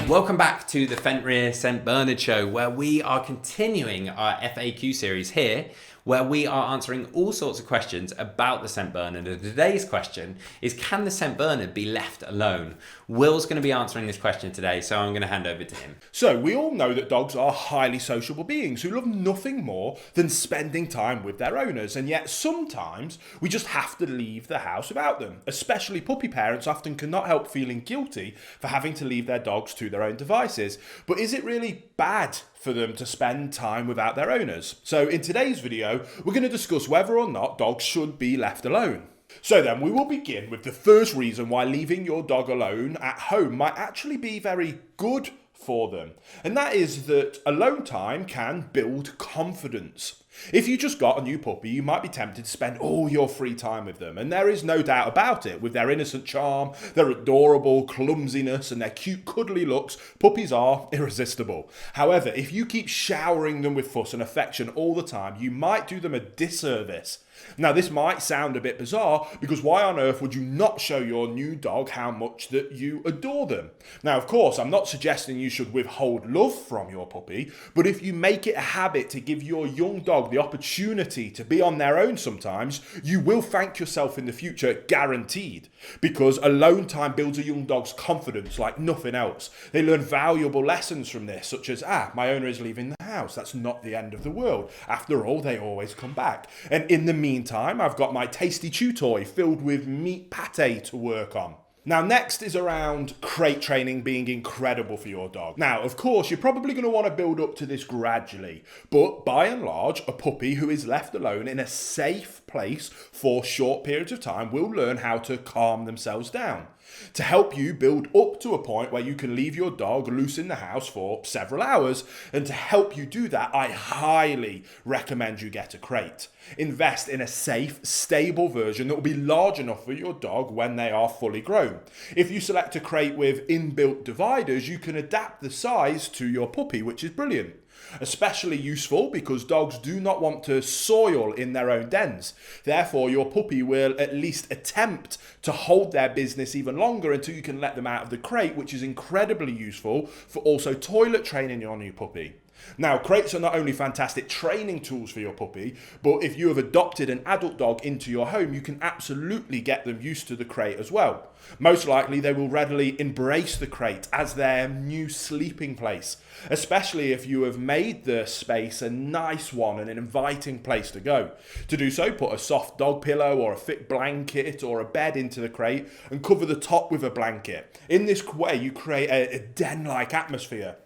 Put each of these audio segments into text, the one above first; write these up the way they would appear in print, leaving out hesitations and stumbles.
Welcome back to the Fenrir St. Bernard Show, where we are continuing our FAQ series here, where we are answering all sorts of questions about the St. Bernard. And today's question is, can the St. Bernard be left alone? Will's going to be answering this question today, so I'm going to hand over to him. So we all know that dogs are highly sociable beings who love nothing more than spending time with their owners, and yet sometimes we just have to leave the house without them. Especially puppy parents often cannot help feeling guilty for having to leave their dogs to their own devices. But is it really bad for them to spend time without their owners? So in today's video, we're going to discuss whether or not dogs should be left alone. So then we will begin with the first reason why leaving your dog alone at home might actually be very good for them. And that is that alone time can build confidence. If you just got a new puppy, you might be tempted to spend all your free time with them. And there is no doubt about it. With their innocent charm, their adorable clumsiness, and their cute cuddly looks, puppies are irresistible. However, if you keep showering them with fuss and affection all the time, you might do them a disservice. Now, this might sound a bit bizarre, because why on earth would you not show your new dog how much that you adore them? Now, of course, I'm not suggesting you should withhold love from your puppy, but if you make it a habit to give your young dog the opportunity to be on their own sometimes, you will thank yourself in the future, guaranteed. Because alone time builds a young dog's confidence like nothing else. They learn valuable lessons from this, such as, my owner is leaving the house. That's not the end of the world. After all, they always come back. And in the meantime, I've got my tasty chew toy filled with meat pate to work on. Now, next is around crate training being incredible for your dog. Now, of course, you're probably going to want to build up to this gradually, but by and large, a puppy who is left alone in a safe place for short periods of time will learn how to calm themselves down. To help you build up to a point where you can leave your dog loose in the house for several hours, and to help you do that, I highly recommend you get a crate. Invest in a safe, stable version that will be large enough for your dog when they are fully grown. If you select a crate with inbuilt dividers, you can adapt the size to your puppy, which is brilliant. Especially useful because dogs do not want to soil in their own dens. Therefore, your puppy will at least attempt to hold their business even longer until you can let them out of the crate, which is incredibly useful for also toilet training your new puppy. Now, crates are not only fantastic training tools for your puppy, but if you have adopted an adult dog into your home, you can absolutely get them used to the crate as well. Most likely, they will readily embrace the crate as their new sleeping place, especially if you have made the space a nice one and an inviting place to go. To do so, put a soft dog pillow or a thick blanket or a bed into the crate and cover the top with a blanket. In this way, you create a den-like atmosphere,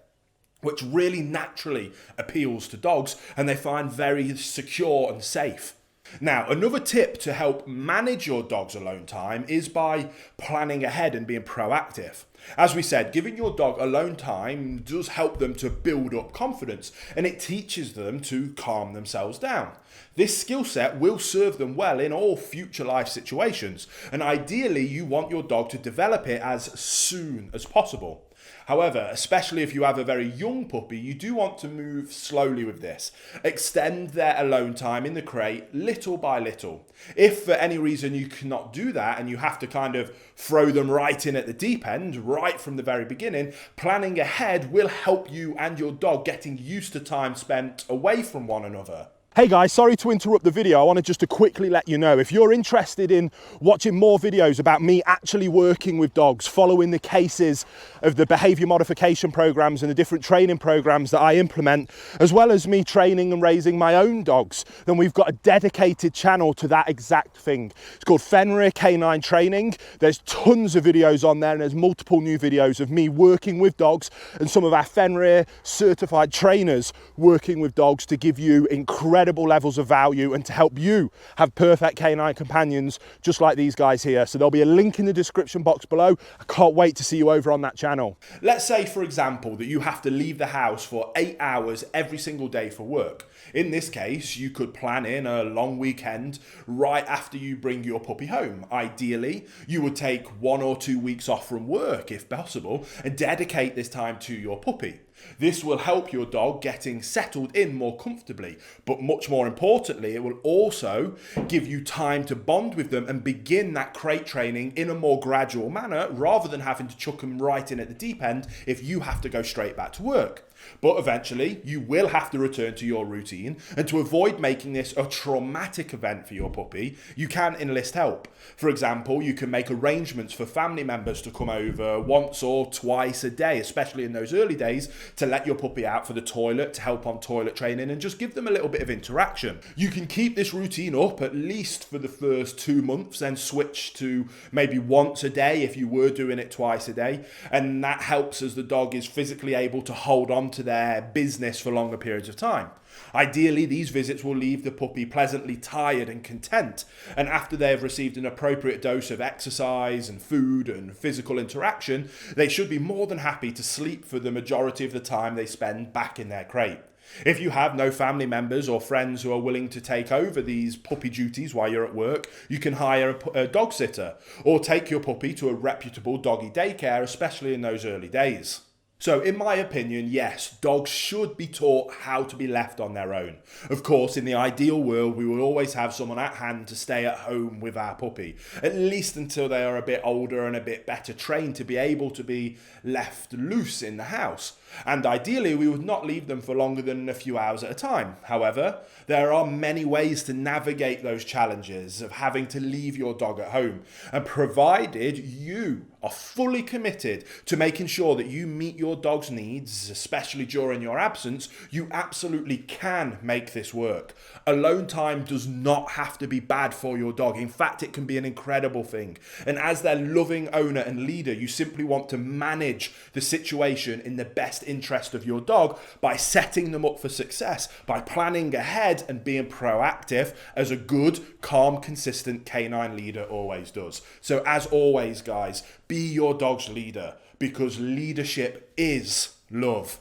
which really naturally appeals to dogs and they find very secure and safe. Now, another tip to help manage your dog's alone time is by planning ahead and being proactive. As we said, giving your dog alone time does help them to build up confidence, and it teaches them to calm themselves down. This skill set will serve them well in all future life situations, and ideally you want your dog to develop it as soon as possible. However, especially if you have a very young puppy, you do want to move slowly with this. Extend their alone time in the crate little by little. If for any reason you cannot do that and you have to kind of throw them right in at the deep end, right from the very beginning, planning ahead will help you and your dog getting used to time spent away from one another. Hey guys, sorry to interrupt the video. I wanted just to quickly let you know, if you're interested in watching more videos about me actually working with dogs, following the cases of the behaviour modification programs and the different training programs that I implement, as well as me training and raising my own dogs, then we've got a dedicated channel to that exact thing. It's called Fenrir Canine Training. There's tons of videos on there, and there's multiple new videos of me working with dogs and some of our Fenrir certified trainers working with dogs to give you incredible levels of value and to help you have perfect canine companions just like these guys here. So there'll be a link in the description box below. I can't wait to see you over on that channel. Let's say, for example, that you have to leave the house for 8 hours every single day for work. In this case, you could plan in a long weekend right after you bring your puppy home. Ideally, you would take 1 or 2 weeks off from work if possible and dedicate this time to your puppy. This will help your dog getting settled in more comfortably, but much more importantly, it will also give you time to bond with them and begin that crate training in a more gradual manner rather than having to chuck them right in at the deep end if you have to go straight back to work. But eventually, you will have to return to your routine, and to avoid making this a traumatic event for your puppy, you can enlist help. For example, you can make arrangements for family members to come over once or twice a day, especially in those early days, to let your puppy out for the toilet, to help on toilet training, and just give them a little bit of interaction. You can keep this routine up at least for the first 2 months, then switch to maybe once a day if you were doing it twice a day, and that helps as the dog is physically able to hold on to their business for longer periods of time. Ideally, these visits will leave the puppy pleasantly tired and content, and after they have received an appropriate dose of exercise and food and physical interaction, they should be more than happy to sleep for the majority of the time they spend back in their crate. If you have no family members or friends who are willing to take over these puppy duties while you're at work, you can hire a dog sitter or take your puppy to a reputable doggy daycare, especially in those early days. So in my opinion, yes, dogs should be taught how to be left on their own. Of course, in the ideal world, we will always have someone at hand to stay at home with our puppy, at least until they are a bit older and a bit better trained to be able to be left loose in the house. And ideally, we would not leave them for longer than a few hours at a time. However, there are many ways to navigate those challenges of having to leave your dog at home. And provided you are fully committed to making sure that you meet your dog's needs, especially during your absence, you absolutely can make this work. Alone time does not have to be bad for your dog. In fact, it can be an incredible thing. And as their loving owner and leader, you simply want to manage the situation in the best interest of your dog by setting them up for success, by planning ahead and being proactive, as a good, calm, consistent canine leader always does. So as always, guys, be your dog's leader, because leadership is love.